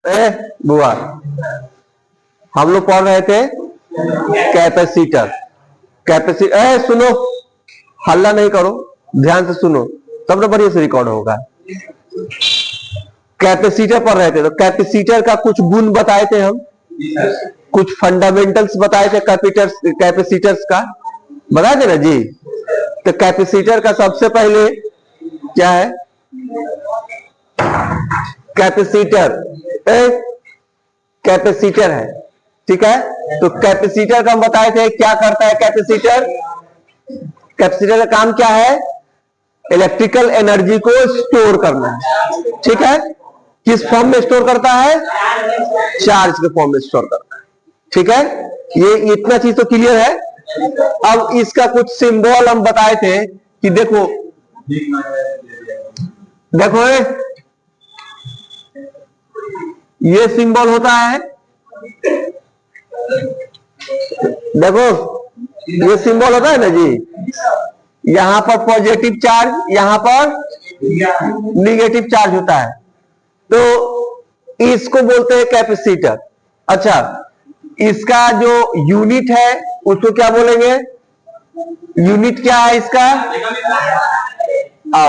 बुआ, हम लोग पढ़ रहे थे कैपेसिटर। सुनो, हल्ला नहीं करो, ध्यान से सुनो, तब ना बढ़िया से रिकॉर्ड होगा। कैपेसिटर पढ़ रहे थे, तो कैपेसिटर का कुछ गुण बताए थे हम, कुछ फंडामेंटल्स बताए थे कैपेसिटर्स का, बताए थे ना जी। तो कैपेसिटर का सबसे पहले क्या है, कैपेसिटर है, ठीक है। तो कैपेसिटर का हम बताए थे क्या करता है कैपेसिटर। कैपेसिटर का काम क्या है, इलेक्ट्रिकल एनर्जी को स्टोर करना है, ठीक है। किस फॉर्म में स्टोर करता है, चार्ज के फॉर्म में स्टोर करता है, ठीक है। ये इतना चीज तो क्लियर है। अब इसका कुछ सिंबल हम बताए थे कि देखो ये सिंबल होता है, देखो ये सिंबल होता है ना जी, यहां पर पॉजिटिव चार्ज, यहां पर निगेटिव चार्ज होता है, तो इसको बोलते हैं कैपेसिटर। अच्छा, इसका जो यूनिट है उसको क्या बोलेंगे, यूनिट क्या है इसका,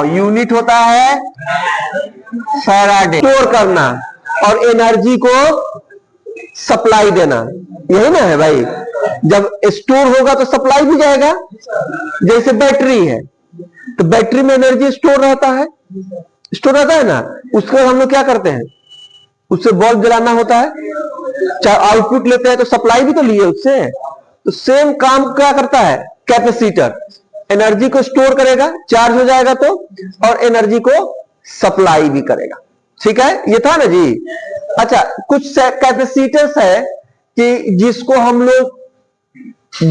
यूनिट होता है फैराडे। स्टोर करना और एनर्जी को सप्लाई देना, यही ना है भाई। जब स्टोर होगा तो सप्लाई भी जाएगा। जैसे बैटरी है, तो बैटरी में एनर्जी स्टोर रहता है ना, उसको हम लोग क्या करते हैं, उससे बल्ब जलाना होता है, चाहे आउटपुट लेते हैं तो सप्लाई भी तो लिए उससे। तो सेम काम क्या करता है कैपेसिटर, एनर्जी को स्टोर करेगा, चार्ज हो जाएगा तो, और एनर्जी को सप्लाई भी करेगा, ठीक है। ये था ना जी। अच्छा, कुछ कैपेसिटर्स है कि जिसको हम लोग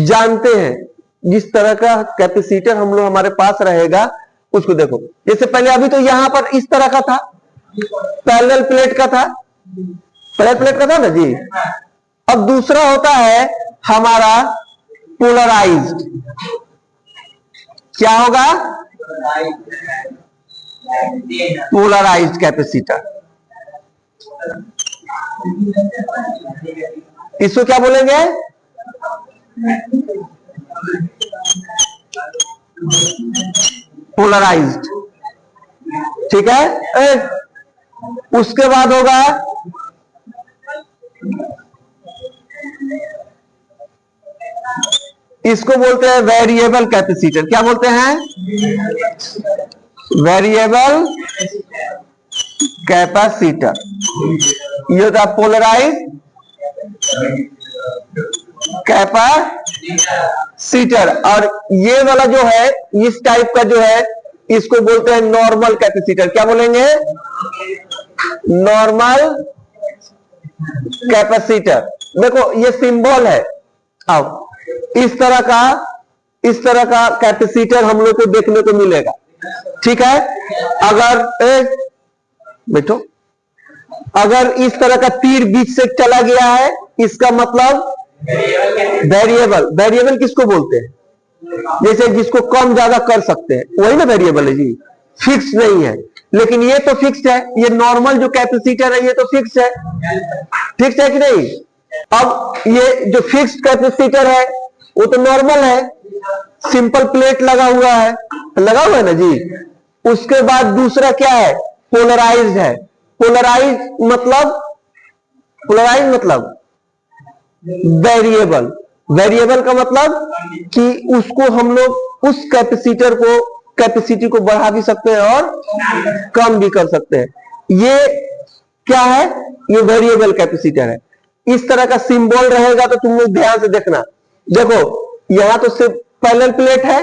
जानते हैं, जिस तरह का कैपेसिटर हम लोग हमारे पास रहेगा उसको देखो। जैसे पहले अभी तो यहां पर इस तरह का था, पैरेलल प्लेट का था, ना जी। अब दूसरा होता है हमारा पोलराइज्ड। क्या होगा, पोलराइज्ड कैपेसिटर। इसको क्या बोलेंगे, पोलराइज्ड, ठीक है। उसके बाद होगा इसको बोलते हैं वेरिएबल कैपेसिटर। क्या बोलते हैं, वेरिएबल कैपेसिटर। ये होता है पोलराइज कैपेसिटर। और ये वाला जो है, इस टाइप का जो है, इसको बोलते हैं नॉर्मल कैपेसिटर। क्या बोलेंगे, नॉर्मल कैपेसिटर। देखो ये सिंबल है। अब इस तरह का कैपेसिटर हम लोग को देखने को मिलेगा, ठीक है। अगर इस तरह का तीर बीच से चला गया है, इसका मतलब वेरिएबल किसको बोलते हैं, जैसे जिसको कम ज्यादा कर सकते हैं, वही ना वेरिएबल है जी। फिक्स नहीं है, लेकिन ये तो फिक्स्ड है। ये नॉर्मल जो कैपेसिटर है ये तो फिक्स है, फिक्स है कि नहीं। अब ये जो फिक्स्ड कैपेसिटर है वो तो नॉर्मल है, सिंपल प्लेट लगा हुआ है ना जी। उसके बाद दूसरा क्या है, पोलराइज्ड है। पोलराइज्ड मतलब वेरिएबल का मतलब कि उसको हम लोग उस कैपेसिटी को बढ़ा भी सकते हैं और कम भी कर सकते हैं। ये क्या है, ये वेरिएबल कैपेसिटर है। इस तरह का सिंबल रहेगा तो तुम लोग ध्यान से देखना। देखो यहां तो सिर्फ पैरेलल प्लेट है,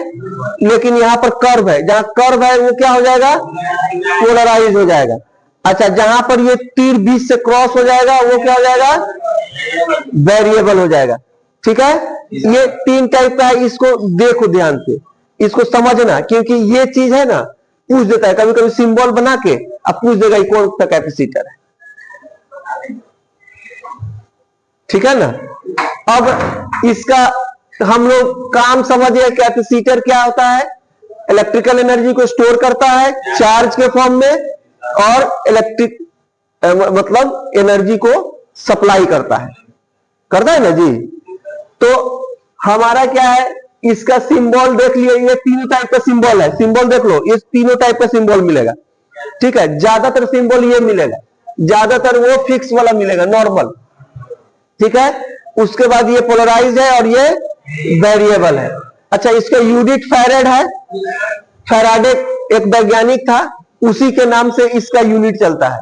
लेकिन यहां पर कर्व है, जहां कर्व है वो क्या हो जाएगा, पोलराइज हो जाएगा। अच्छा, जहां पर ये तीर बीच से क्रॉस हो जाएगा वो क्या हो जाएगा, वेरिएबल हो जाएगा, ठीक है। ये तीन टाइप का है, इसको देखो ध्यान से, इसको समझना, क्योंकि ये चीज है ना, पूछ देता है कभी कभी सिंबल बना के, अब पूछ देगा ये कौन सा कैपेसिटर है, ठीक है ना। अब इसका हम लोग काम समझिए, कैपेसिटर क्या होता है, इलेक्ट्रिकल एनर्जी को स्टोर करता है चार्ज के फॉर्म में, और मतलब एनर्जी को सप्लाई करता है ना जी। तो हमारा क्या है, इसका सिंबल देख लियो, ये तीनों टाइप का सिंबल है, सिंबल देख लो, ये तीनों टाइप का सिंबल मिलेगा, ठीक है। ज्यादातर सिंबल ये मिलेगा, ज्यादातर वो फिक्स वाला मिलेगा, नॉर्मल, ठीक है। उसके बाद ये पोलराइज है और ये वेरिएबल है। अच्छा, इसका यूनिट फैराड है, फैराडे एक वैज्ञानिक था, उसी के नाम से इसका यूनिट चलता है,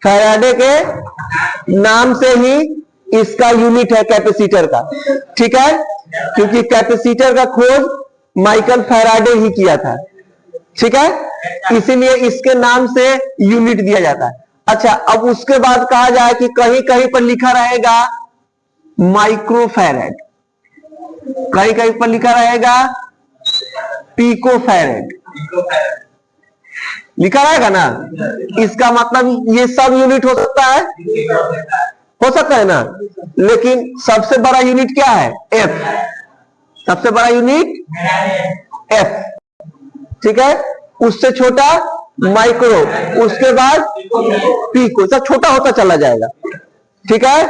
फैराडे के नाम से ही इसका यूनिट है कैपेसिटर का, ठीक है, क्योंकि कैपेसिटर का खोज माइकल फैराडे ही किया था, ठीक है, इसीलिए इसके नाम से यूनिट दिया जाता है। अच्छा, अब उसके बाद कहा जाए कि कहीं कहीं पर लिखा रहेगा माइक्रोफैरेड, कहीं कहीं पर लिखा रहेगा पिकोफैरेड, लिखा रहेगा ना। इसका मतलब ये सब यूनिट हो सकता है ना, लेकिन सबसे बड़ा यूनिट क्या है, एफ, सबसे बड़ा यूनिट एफ, ठीक है। उससे छोटा माइक्रो, उसके बाद पिको, सब छोटा होता चला जाएगा, ठीक है।